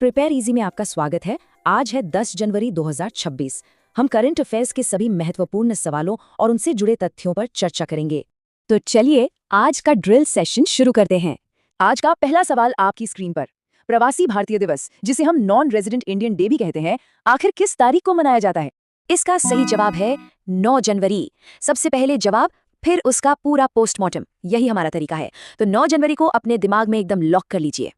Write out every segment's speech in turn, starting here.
Prepare easy में आपका स्वागत है। आज है 10 जनवरी 2026। हम करंट अफेयर्स के सभी महत्वपूर्ण सवालों और उनसे जुड़े तथ्यों पर चर्चा करेंगे। तो चलिए आज का ड्रिल सेशन शुरू करते हैं। आज का पहला सवाल आपकी स्क्रीन पर। प्रवासी भारतीय दिवस, जिसे हम नॉन रेजिडेंट इंडियन डे भी कहते हैं, आखिर किस तारीख को मनाया जाता है? इसका सही जवाब है 9 जनवरी। सबसे पहले जवाब, फिर उसका पूरा पोस्टमार्टम, यही हमारा तरीका है। तो 9 जनवरी को अपने दिमाग में एकदम लॉक कर लीजिए।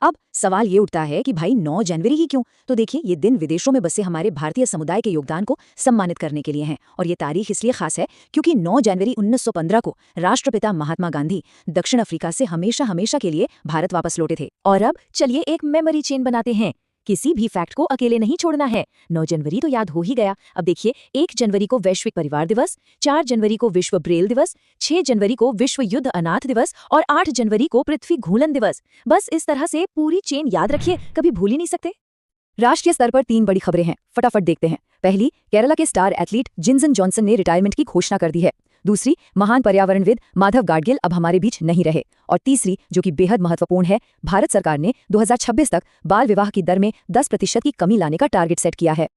अब सवाल ये उठता है कि भाई 9 जनवरी ही क्यों? तो देखिए, ये दिन विदेशों में बसे हमारे भारतीय समुदाय के योगदान को सम्मानित करने के लिए है। और ये तारीख इसलिए खास है क्योंकि 9 जनवरी 1915 को राष्ट्रपिता महात्मा गांधी दक्षिण अफ्रीका से हमेशा हमेशा के लिए भारत वापस लौटे थे। और अब चलिए एक मेमोरी चेन बनाते हैं। किसी भी फैक्ट को अकेले नहीं छोड़ना है। 9 जनवरी तो याद हो ही गया। अब देखिए, 1 जनवरी को वैश्विक परिवार दिवस, 4 जनवरी को विश्व ब्रेल दिवस, 6 जनवरी को विश्व युद्ध अनाथ दिवस और 8 जनवरी को पृथ्वी घूलन दिवस। बस इस तरह से पूरी चेन याद रखिए, कभी भूल ही नहीं सकते। राष्ट्रीय स्तर पर 3 बड़ी खबरें हैं, फटाफट देखते हैं। पहली, केरला के स्टार एथलीट जिनसन जॉनसन ने रिटायरमेंट की घोषणा कर दी है। दूसरी, महान पर्यावरणविद माधव गाडगिल अब हमारे बीच नहीं रहे। और तीसरी, जो कि बेहद महत्वपूर्ण है, भारत सरकार ने 2026 तक बाल विवाह की दर में 10% की कमी लाने का टारगेट सेट किया है।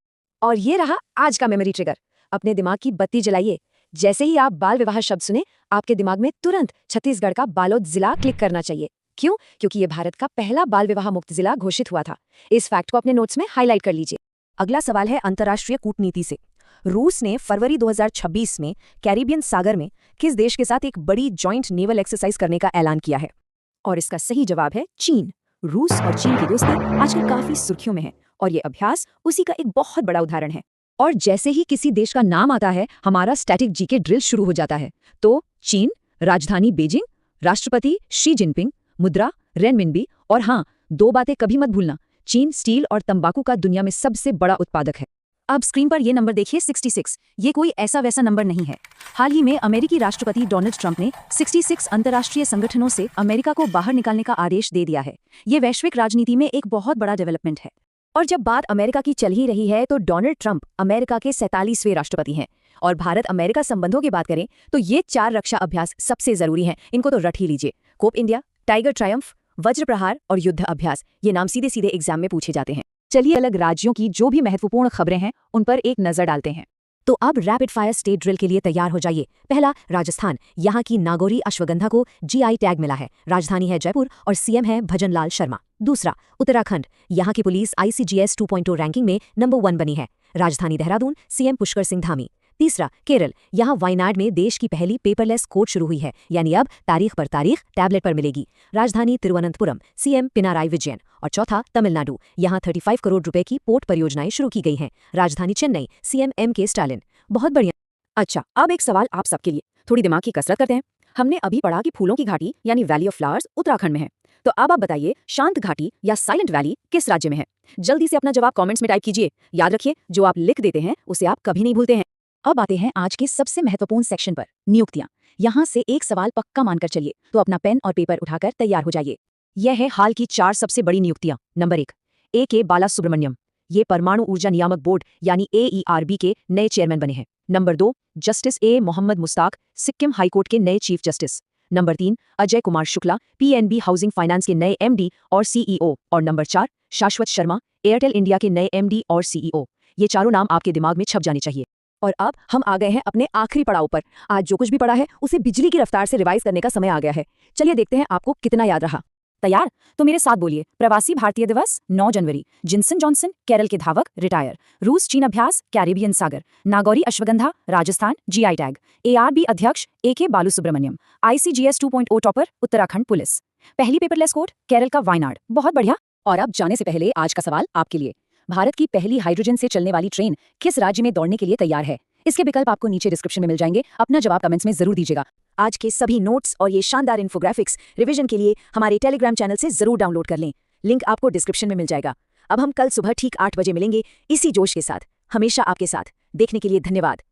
और ये रहा आज का मेमोरी ट्रिगर। अपने दिमाग की बत्ती जलाइए। जैसे ही आप बाल विवाह शब्द सुने, आपके दिमाग में तुरंत छत्तीसगढ़ का बालोद जिला क्लिक करना चाहिए। क्यों? क्योंकि ये भारत का पहला बाल विवाह मुक्त जिला घोषित हुआ था। इस फैक्ट को अपने नोट्स में हाईलाइट कर लीजिए। अगला सवाल है अंतर्राष्ट्रीय कूटनीति से। रूस ने फरवरी 2026 में कैरिबियन सागर में किस देश के साथ एक बड़ी जॉइंट नेवल एक्सरसाइज करने का ऐलान किया है? और इसका सही जवाब है चीन। रूस और चीन की दोस्ती आजकल काफी सुर्खियों में है और ये अभ्यास उसी का एक बहुत बड़ा उदाहरण है। और जैसे ही किसी देश का नाम आता है, हमारा स्टैटिक जीके ड्रिल शुरू हो जाता है। तो चीन, राजधानी बीजिंग, राष्ट्रपति शी जिनपिंग, मुद्रा रेनमिनबी, और हाँ, 2 बातें कभी मत भूलना, चीन स्टील और तंबाकू का दुनिया में सबसे बड़ा उत्पादक है। अब स्क्रीन पर ये नंबर देखिए, 66। ये कोई ऐसा वैसा नंबर नहीं है। हाल ही में अमेरिकी राष्ट्रपति डोनाल्ड ट्रंप ने 66 अंतर्राष्ट्रीय संगठनों से अमेरिका को बाहर निकालने का आदेश दे दिया है। ये वैश्विक राजनीति में एक बहुत बड़ा डेवलपमेंट है। और जब बात अमेरिका की चल ही रही है, तो डोनाल्ड ट्रंप अमेरिका के 47वें राष्ट्रपति हैं। और भारत अमेरिका संबंधों की बात करें तो ये 4 रक्षा अभ्यास सबसे जरूरी हैं। इनको तो रट ही लीजिए। कोप इंडिया, टाइगर ट्रायम्फ, वज्र प्रहार और युद्ध अभ्यास, ये नाम सीधे सीधे एग्जाम में पूछे जाते हैं। चलिए अलग राज्यों की जो भी महत्वपूर्ण खबरें हैं उन पर एक नजर डालते हैं। तो अब रैपिड फायर स्टेट ड्रिल के लिए तैयार हो जाइए। पहला, राजस्थान। यहाँ की नागौरी अश्वगंधा को जीआई टैग मिला है। राजधानी है जयपुर और सीएम है भजनलाल शर्मा। दूसरा, उत्तराखंड। यहाँ की पुलिस ICGS 2.0 रैंकिंग में नंबर 1 बनी है। राजधानी देहरादून, सीएम पुष्कर सिंह धामी। तीसरा, केरल। यहाँ वायनाड में देश की पहली पेपरलेस कोर्ट शुरू हुई है, यानी अब तारीख पर तारीख टैबलेट पर मिलेगी। राजधानी तिरुवनंतपुरम, सीएम पिनाराई विजयन। और चौथा, तमिलनाडु। यहाँ 35 करोड़ रुपए की पोर्ट परियोजनाएं शुरू की गई हैं। राजधानी चेन्नई, सीएम MK स्टालिन। बहुत बढ़िया। अच्छा, अब एक सवाल आप सबके लिए, थोड़ी दिमाग की कसरत करते हैं। हमने अभी पढ़ा कि फूलों की घाटी यानी वैली ऑफ फ्लावर्स उत्तराखंड में है। तो अब आप बताइए, शांत घाटी या साइलेंट वैली किस राज्य में है? जल्दी से अपना जवाब कमेंट्स में टाइप कीजिए। याद रखिए, जो आप लिख देते हैं उसे आप कभी नहीं भूलते हैं। अब आते हैं आज के सबसे महत्वपूर्ण सेक्शन पर, नियुक्तियां। यहाँ से एक सवाल पक्का मानकर चलिए, तो अपना पेन और पेपर उठाकर तैयार हो जाइए। यह है हाल की 4 सबसे बड़ी नियुक्तियां। Number 1, AK Balasubramaniam. ये परमाणु ऊर्जा नियामक बोर्ड यानी AERB के नए चेयरमैन बने हैं। Number 2, justice A Mohammed Mushtaq, Sikkim high court के नए chief justice. Number 3, Ajay Kumar Shukla, PNB housing finance के नए MD और CEO। और नंबर 4, शाश्वत शर्मा, एयरटेल इंडिया के नए MD और CEO। ये चारों नाम आपके दिमाग में छप जाने चाहिए। और अब हम आ गए हैं अपने आखिरी पड़ाव पर। आज जो कुछ भी पढ़ा है उसे बिजली की रफ्तार से रिवाइज करने का समय आ गया है। चलिए देखते हैं आपको कितना याद रहा। तैयार? तो मेरे साथ बोलिए। प्रवासी भारतीय दिवस 9 जनवरी, जिनसन जॉनसन केरल के धावक रिटायर, रूस चीन अभ्यास कैरिबियन सागर, Nagauri ashwagandha Rajasthan GI tag, ARB अध्यक्ष AK Balasubramaniam, ICGS 2.0 topper Uttarakhand police, पहली पेपरलेस कोर्ट केरल का वायनाड। बहुत बढ़िया। और अब जाने से पहले आज का सवाल आपके लिए। भारत की पहली हाइड्रोजन से चलने वाली ट्रेन किस राज्य में दौड़ने के लिए तैयार है? इसके विकल्प आपको नीचे डिस्क्रिप्शन में मिल जाएंगे। अपना जवाब कमेंट्स में जरूर दीजिएगा। आज के सभी नोट्स और ये शानदार इन्फोग्राफिक्स रिवीजन के लिए हमारे टेलीग्राम चैनल से जरूर डाउनलोड कर लें। लिंक आपको डिस्क्रिप्शन में मिल जाएगा। अब हम कल सुबह ठीक 8 बजे मिलेंगे इसी जोश के साथ, हमेशा आपके साथ। देखने के लिए धन्यवाद।